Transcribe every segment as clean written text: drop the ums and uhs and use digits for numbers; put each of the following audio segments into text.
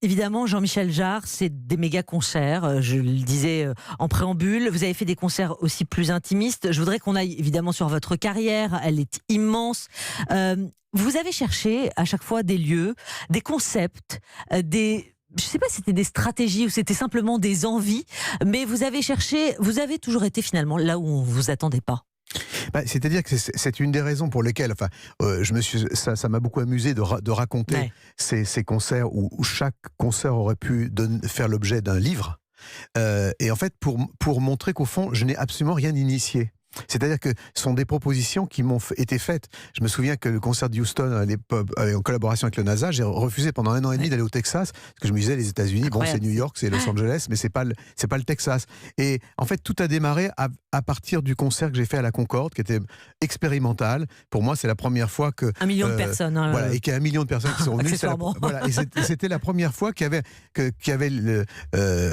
évidemment, Jean-Michel Jarre, c'est des méga concerts. Je le disais en préambule. Vous avez fait des concerts aussi plus intimistes. Je voudrais qu'on aille évidemment sur votre carrière. Elle est immense. Vous avez cherché à chaque fois des lieux, des concepts, des... Je ne sais pas si c'était des stratégies ou c'était simplement des envies, mais vous avez cherché, vous avez toujours été finalement là où on ne vous attendait pas. C'est-à-dire que c'est une des raisons pour lesquelles, ça m'a beaucoup amusé de raconter ces concerts où chaque concert aurait pu faire l'objet d'un livre. Et en fait, pour montrer qu'au fond, je n'ai absolument rien initié. C'est-à-dire que ce sont des propositions qui m'ont été faites. Je me souviens que le concert de Houston, à l'époque, en collaboration avec le NASA, j'ai refusé pendant 1 an et demi d'aller au Texas, parce que je me disais, les États-Unis, bon, c'est New York, c'est Los Angeles, mais c'est pas le Texas. Et en fait, tout a démarré à partir du concert que j'ai fait à la Concorde, qui était expérimental. Pour moi, c'est la première fois que... 1 million de personnes. Voilà, et qu'il y a 1 million de personnes qui sont venues. Accessoirement. Et c'était la première fois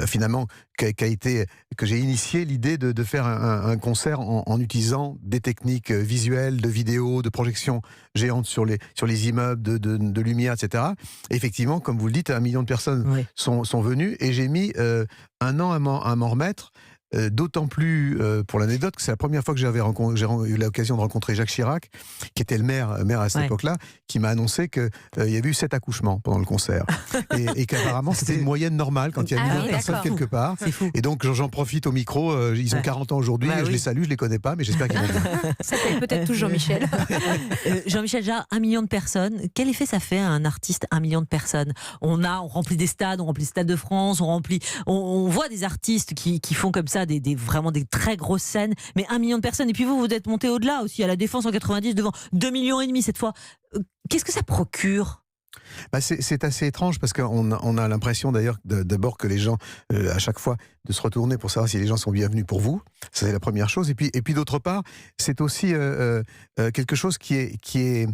finalement, que j'ai initié l'idée de faire un concert en utilisant des techniques visuelles, de vidéo, de projection géante sur les immeubles, de lumière, etc. Et effectivement, comme vous le dites, 1 million de personnes sont venues, et j'ai mis 1 an à m'en remettre. D'autant plus, pour l'anecdote, que c'est la première fois que j'ai eu l'occasion de rencontrer Jacques Chirac, qui était le maire à cette époque-là, qui m'a annoncé qu'il y avait eu 7 accouchements pendant le concert. Et qu'apparemment, c'était une moyenne normale quand il y a 1 million de personnes quelque part. Et donc, j'en profite au micro. Ils ont 40 ans aujourd'hui. Je les salue, je les connais pas, mais j'espère qu'ils vont bien. Ça s'appelle peut-être tout Jean-Michel. Jean-Michel Jarre, 1 million de personnes. Quel effet ça fait à un artiste, 1 million de personnes? On remplit des stades, on remplit le Stade de France, on voit des artistes qui font comme ça vraiment des très grosses scènes, mais 1 million de personnes. Et puis vous êtes monté au-delà aussi, à la Défense en 90, devant 2,5 millions cette fois. Qu'est-ce que ça procure? C'est assez étrange, parce qu'on a l'impression d'ailleurs d'abord que les gens, à chaque fois, de se retourner pour savoir si les gens sont bienvenus pour vous. Ça, c'est la première chose. Et puis d'autre part, c'est aussi quelque chose qui est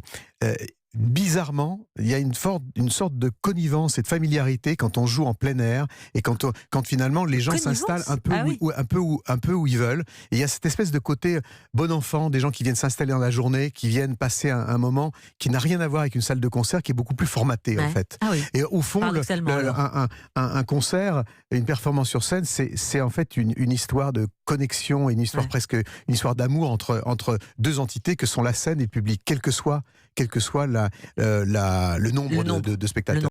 bizarrement, il y a une sorte de connivence et de familiarité quand on joue en plein air, et quand finalement les gens s'installent un peu où ils veulent. Et il y a cette espèce de côté bon enfant, des gens qui viennent s'installer dans la journée, qui viennent passer un moment qui n'a rien à voir avec une salle de concert, qui est beaucoup plus formaté en fait. Et au fond, un concert, une performance sur scène, c'est en fait une histoire de connexion, une histoire presque une histoire d'amour entre 2 entités que sont la scène et le public, quel que soit le nombre de spectateurs.